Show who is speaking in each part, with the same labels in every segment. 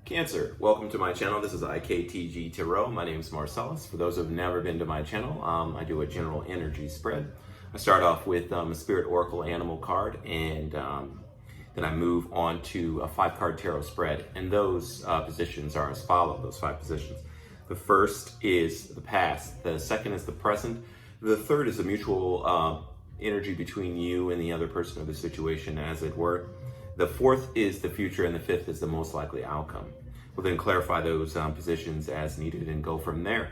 Speaker 1: Cancer, welcome to my channel. This is Iktg Tarot. My name is Marcellus. For those who have never been to my channel, I do a general energy spread. I start off with a Spirit Oracle Animal card, and then I move on to a 5-card tarot spread. And those positions are as follow, those 5 positions. The first is the past, the second is the present, the third is the mutual energy between you and the other person or the situation, as it were. The fourth is the future, and the fifth is the most likely outcome. We'll then clarify those positions as needed and go from there.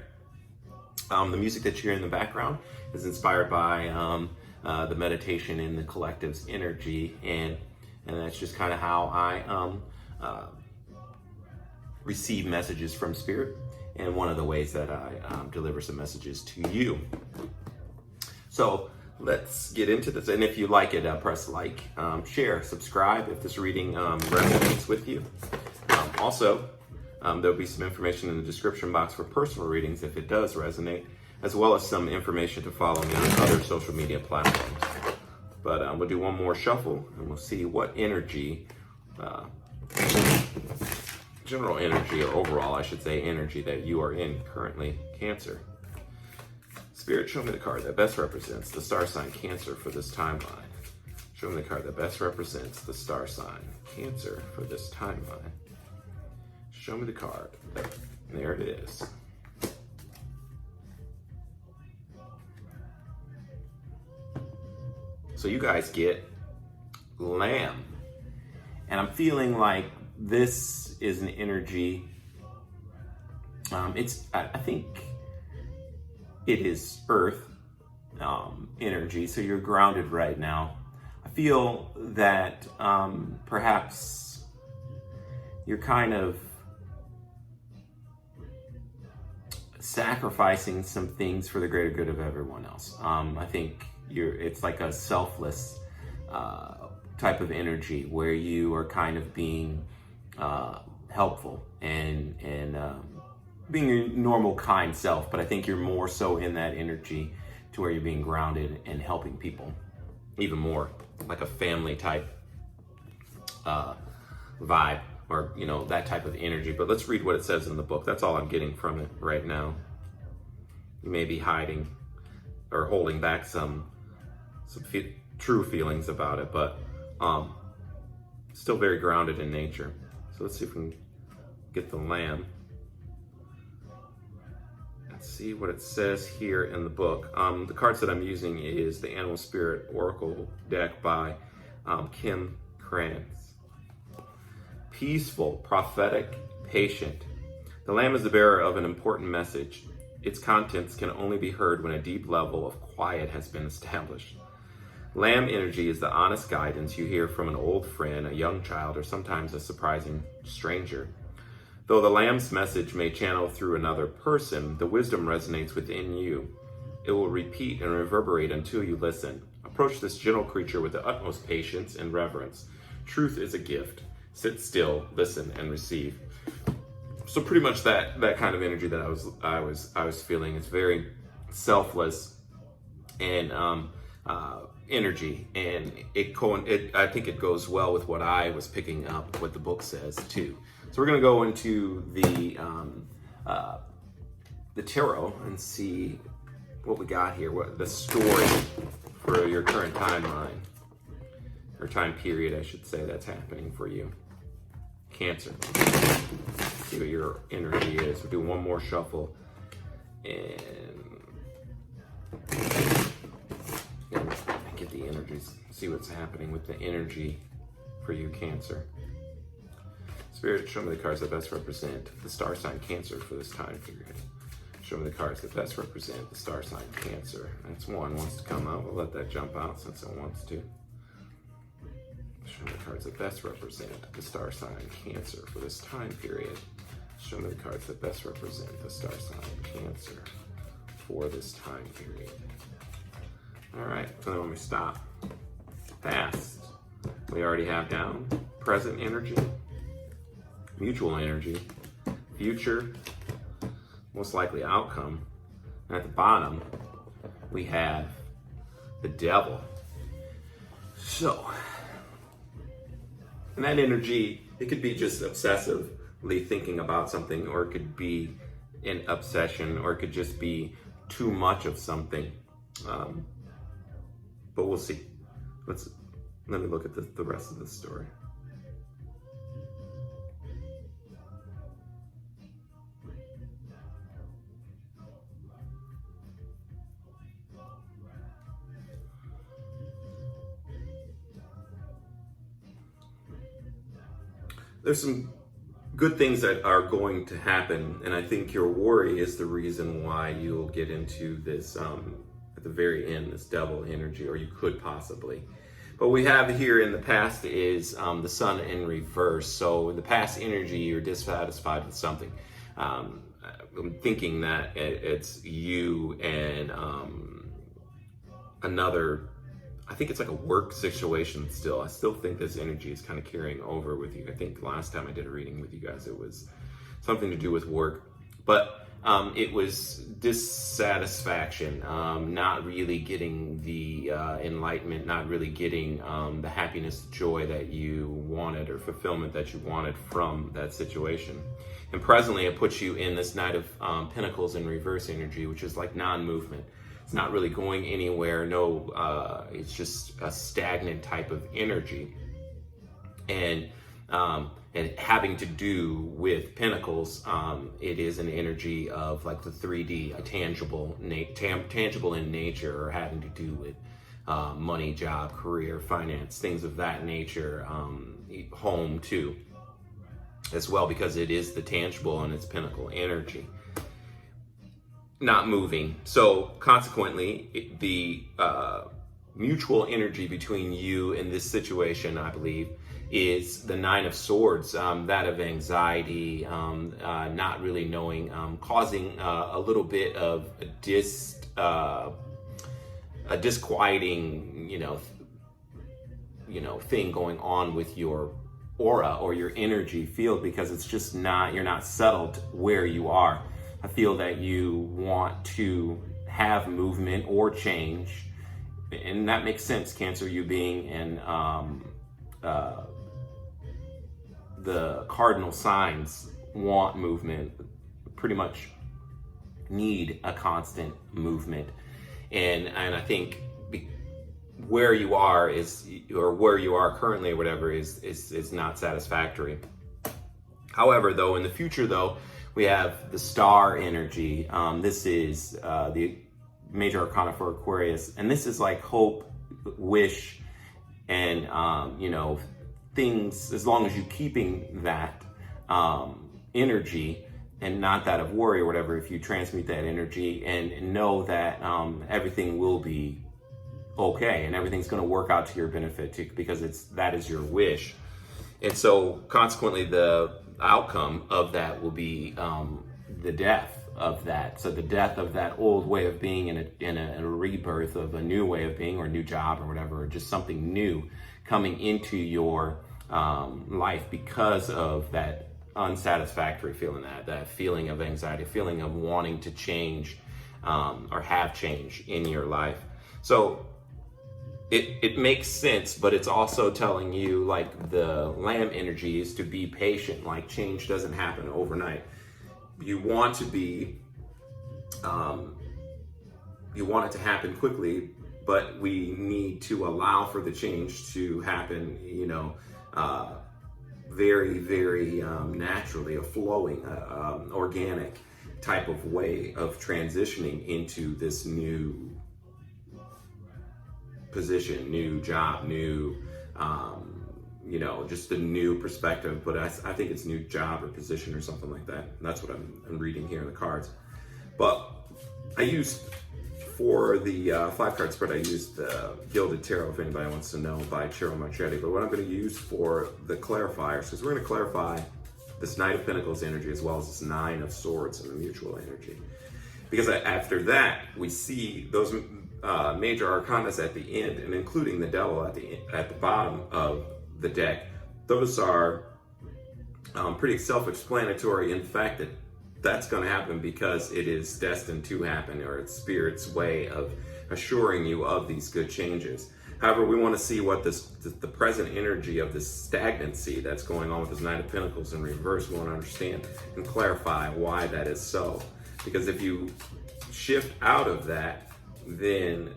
Speaker 1: The music that you hear in the background is inspired by the meditation in the collective's energy, and that's just kind of how I receive messages from Spirit, and one of the ways that I deliver some messages to you. So let's get into this. And if you like it, press like, share, subscribe if this reading resonates with you. Also, there'll be some information in the description box for personal readings if it does resonate, as well as some information to follow me on other social media platforms. But we'll do one more shuffle and we'll see what energy, general energy, or overall, I should say, energy that you are in currently, Cancer. Spirit, show me the card that best represents the star sign Cancer for this timeline. Show me the card that best represents the star sign Cancer for this timeline. Show me the card. There it is. So you guys get Lamb. And I'm feeling like this is an energy, I think it is Earth energy, so you're grounded right now. I feel that perhaps you're kind of sacrificing some things for the greater good of everyone else. I think it's like a selfless type of energy where you are kind of being helpful and being your normal kind self, but I think you're more so in that energy to where you're being grounded and helping people even more, like a family type vibe, or that type of energy. But let's read what it says in the book. That's all I'm getting from it right now. You may be hiding or holding back some true feelings about it, but still very grounded in nature. So let's see if we can get the Lamb. Let's see what it says here in the book. The cards that I'm using is the Animal Spirit Oracle deck by Kim Krantz. Peaceful, prophetic, patient. The Lamb is the bearer of an important message. Its contents can only be heard when a deep level of quiet has been established. Lamb energy is the honest guidance you hear from an old friend, a young child, or sometimes a surprising stranger. Though the Lamb's message may channel through another person, the wisdom resonates within you. It will repeat and reverberate until you listen. Approach this gentle creature with the utmost patience and reverence. Truth is a gift. Sit still, listen, and receive. So pretty much that kind of energy that I was feeling. It's very selfless and energy, and I think it goes well with what I was picking up, what the book says too. So we're going to go into the tarot and see what we got here, what the story for your current timeline, or time period, I should say, that's happening for you, Cancer. See what your energy is. We'll do one more shuffle and get the energies, see what's happening with the energy for you, Cancer. Spirit, show me the cards that best represent the star sign Cancer for this time period. Show me the cards that best represent the star sign Cancer. That's one wants to come out. We'll let that jump out since it wants to. Show me the cards that best represent the star sign Cancer for this time period. Show me the cards that best represent the star sign Cancer for this time period. All right, so then when we stop, past, we already have down, present energy, mutual energy, future, most likely outcome. And at the bottom, we have the Devil. So, and that energy, it could be just obsessive thinking about something, or it could be an obsession, or it could just be too much of something. But we'll see. Let me look at the rest of the story. There's some good things that are going to happen, and I think your worry is the reason why you'll get into this at the very end, this devil energy, or you could possibly. But we have here in the past is the sun in reverse. So in the past energy, you're dissatisfied with something. I'm thinking that it's you and another, I think it's like a work situation still. I still think this energy is kind of carrying over with you. I think last time I did a reading with you guys, it was something to do with work. But it was dissatisfaction, not really getting the enlightenment, not really getting the happiness, joy that you wanted, or fulfillment that you wanted from that situation. And presently it puts you in this Knight of Pentacles in reverse energy, which is like non-movement. It's not really going anywhere. No, it's just a stagnant type of energy. And having to do with Pentacles, it is an energy of like the 3D, a tangible in nature, or having to do with money, job, career, finance, things of that nature, home too, as well, because it is the tangible and it's Pentacle energy. Not moving. So consequently, the mutual energy between you and this situation, I believe, is the Nine of Swords, that of anxiety, not really knowing, causing a little bit of a disquieting, thing going on with your aura or your energy field, because it's just you're not settled where you are. I feel that you want to have movement or change, and that makes sense, Cancer, you being in the cardinal signs want movement, pretty much need a constant movement. And I think where you are where you are currently, or whatever, is not satisfactory. However, though, in the future, though, we have the star energy. This is the major arcana for Aquarius, and this is like hope, wish, and things, as long as you're keeping that energy and not that of worry or whatever. If you transmute that energy and know that everything will be okay and everything's going to work out to your benefit too, because that is your wish. And so consequently, the outcome of that will be the death of that. So the death of that old way of being, in a rebirth of a new way of being, or a new job, or whatever, or just something new coming into your life because of that unsatisfactory feeling, that feeling of anxiety, feeling of wanting to change or have change in your life. So it makes sense, but it's also telling you, like the Lamb energy, is to be patient. Like change doesn't happen overnight. You want to be, you want it to happen quickly, but we need to allow for the change to happen, very, very naturally, a flowing, organic type of way of transitioning into this new position, new job, new, just a new perspective. But I think it's new job or position or something like that. That's what I'm reading here in the cards. But I used, for the 5-card spread, I used the Gilded Tarot, if anybody wants to know, by Ciro Marchetti. But what I'm going to use for the clarifiers, because we're going to clarify this Knight of Pentacles energy as well as this Nine of Swords and the mutual energy. Because after that, we see those major arcanas at the end, and including the Devil at the bottom of the deck. Those are pretty self-explanatory in the fact that that's going to happen because it is destined to happen, or it's Spirit's way of assuring you of these good changes. However, we want to see what the present energy of this stagnancy that's going on with this Knight of Pentacles in reverse. We want to understand and clarify why that is so. Because if you shift out of that, then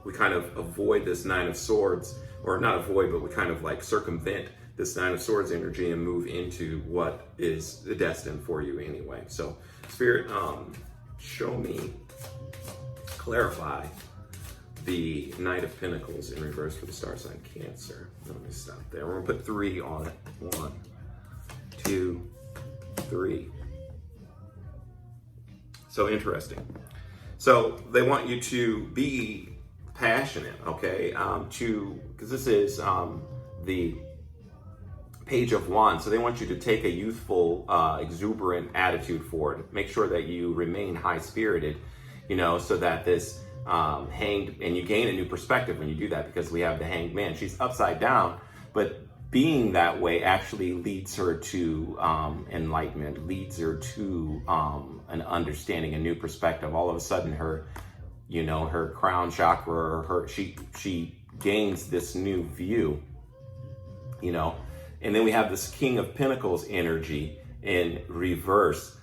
Speaker 1: we kind of avoid this Nine of Swords, or not avoid, but we kind of like circumvent this Nine of Swords energy and move into what is destined for you anyway. So Spirit, show me, clarify the Knight of Pentacles in reverse for the star sign Cancer. Let me stop there. We're gonna put 3 on it. 1, 2, 3. So interesting. So they want you to be passionate, okay? Because this is the Page of Wands. So they want you to take a youthful, exuberant attitude for it. Make sure that you remain high-spirited, so that this hanged, and you gain a new perspective when you do that, because we have the Hanged Man. She's upside down, but being that way actually leads her to enlightenment, leads her to an understanding, a new perspective. All of a sudden, her crown chakra, she gains this new view, And then we have this King of Pentacles energy in reverse,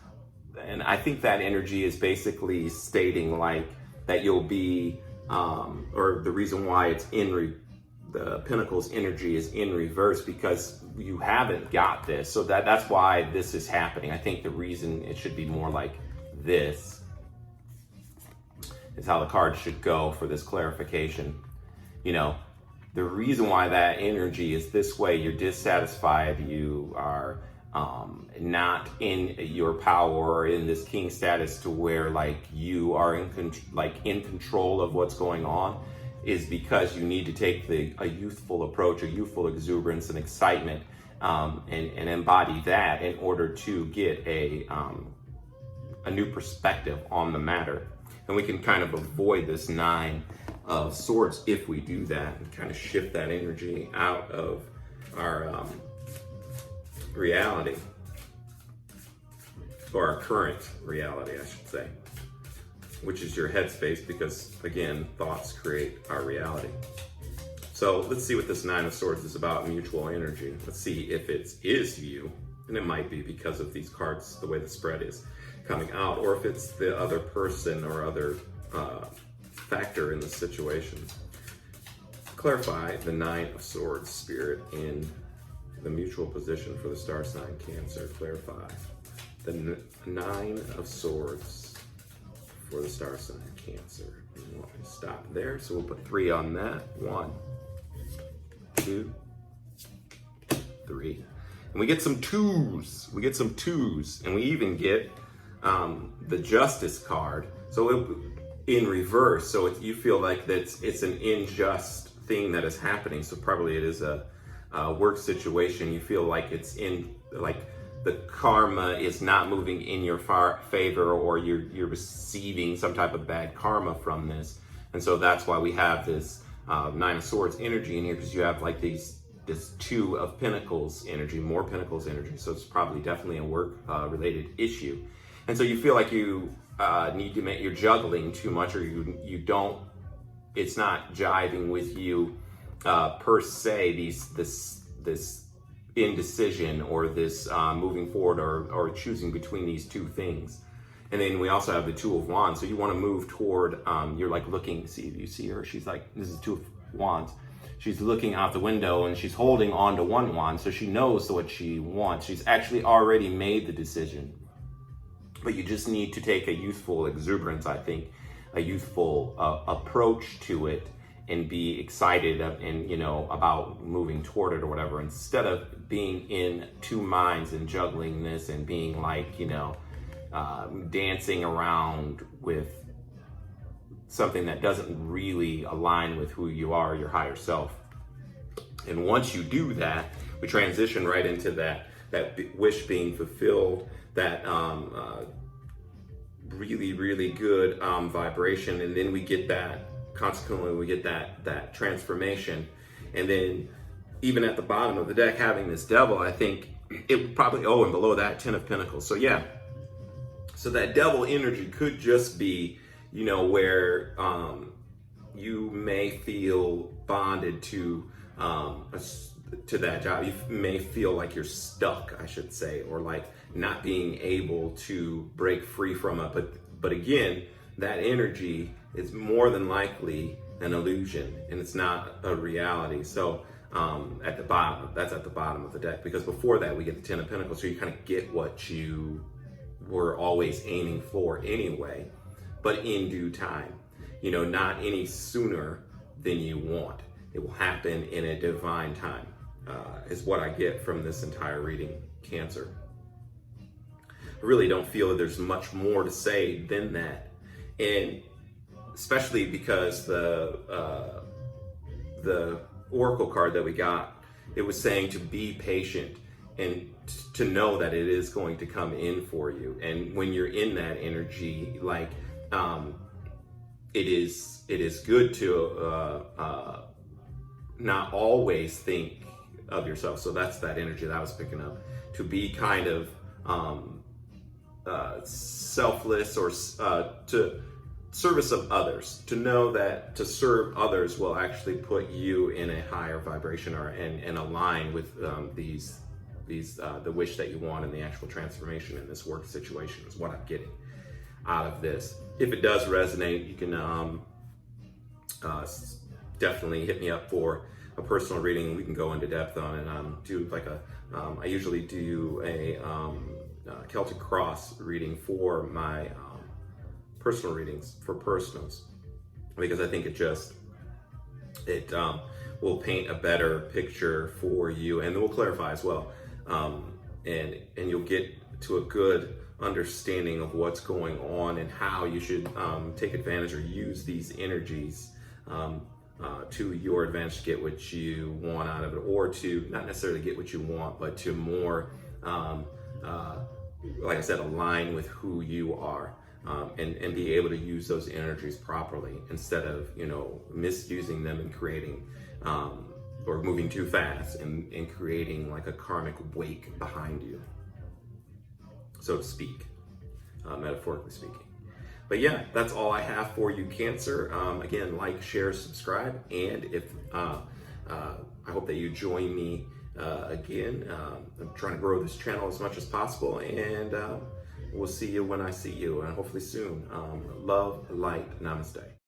Speaker 1: and I think that energy is basically stating like that you'll be, or the reason why it's the Pentacles energy is in reverse, because you haven't got this. So that's why this is happening. I think the reason it should be more like this is how the card should go for this clarification. The reason why that energy is this way, you're dissatisfied, you are not in your power or in this king status to where like you are in control of what's going on, is because you need to take a youthful approach, a youthful exuberance and excitement, and embody that in order to get a new perspective on the matter. And we can kind of avoid this Nine of Swords if we do that, and kind of shift that energy out of our reality, or our current reality, I should say, which is your headspace, because again, thoughts create our reality. So let's see what this Nine of Swords is about, mutual energy. Let's see if it is you, and it might be because of these cards, the way the spread is coming out, or if it's the other person or other factor in the situation. Clarify the Nine of Swords, Spirit, in the mutual position for the star sign Cancer. Clarify the Nine of Swords for the star sign Cancer. We want to stop there, so we'll put 3 on that. 1, 2, 3. And we get some 2s. We get some 2s, and we even get the Justice card. So in reverse, so you feel like it's an unjust thing that is happening. So probably it is a work situation. You feel like it's the karma is not moving in your favor, or you're receiving some type of bad karma from this. And so that's why we have this Nine of Swords energy in here, because you have like this 2 of Pentacles energy, more Pentacles energy. So it's probably definitely a work related issue. And so you feel like you need to you're juggling too much, or you don't, it's not jiving with you per se, this indecision, or this moving forward, or choosing between these 2 things. And then we also have the Two of Wands. So you want to move toward, you're like looking, you see her, she's like, this is Two of Wands. She's looking out the window and she's holding on to one wand, so she knows what she wants. She's actually already made the decision. But you just need to take a youthful exuberance, I think, a youthful approach to it, and be excited and about moving toward it or whatever, instead of being in 2 minds and juggling this and being like, dancing around with something that doesn't really align with who you are, your higher self. And once you do that, we transition right into that wish being fulfilled, that really, really good vibration. And then we get that, consequently, we get that transformation. And then even at the bottom of the deck, having this Devil, I think it would probably, and below that, 10 of Pentacles. So yeah, so that Devil energy could just be, where you may feel bonded to that job. You may feel like you're stuck, I should say, or like not being able to break free from it. But again, that energy is more than likely an illusion, and it's not a reality. So at the bottom, that's at the bottom of the deck, because before that we get the Ten of Pentacles, so you kind of get what you were always aiming for anyway, but in due time. You know, not any sooner than you want. It will happen in a divine time, is what I get from this entire reading, Cancer. I really don't feel that there's much more to say than that. And especially because the Oracle card that we got, it was saying to be patient and to know that it is going to come in for you. And when you're in that energy, like, it is good to not always think of yourself. So that's that energy that I was picking up, to be kind of selfless, or to service of others, to know that to serve others will actually put you in a higher vibration, or and align with the wish that you want, and the actual transformation in this work situation is what I'm getting out of this. If it does resonate, you can definitely hit me up for a personal reading. We can go into depth on it. Do like I usually do a Celtic Cross reading for my personal readings, for personals, because I think it will paint a better picture for you, and it will clarify as well, and you'll get to a good understanding of what's going on, and how you should take advantage or use these energies to your advantage to get what you want out of it, or to not necessarily get what you want, but to more, like I said, align with who you are, and be able to use those energies properly, instead of, you know, misusing them and creating, or moving too fast and creating like a karmic wake behind you, so to speak, metaphorically speaking. But yeah, that's all I have for you, Cancer. Again, like, share, subscribe, and if I hope that you join me again. I'm trying to grow this channel as much as possible, and we'll see you when I see you, and hopefully soon. Love, light, namaste.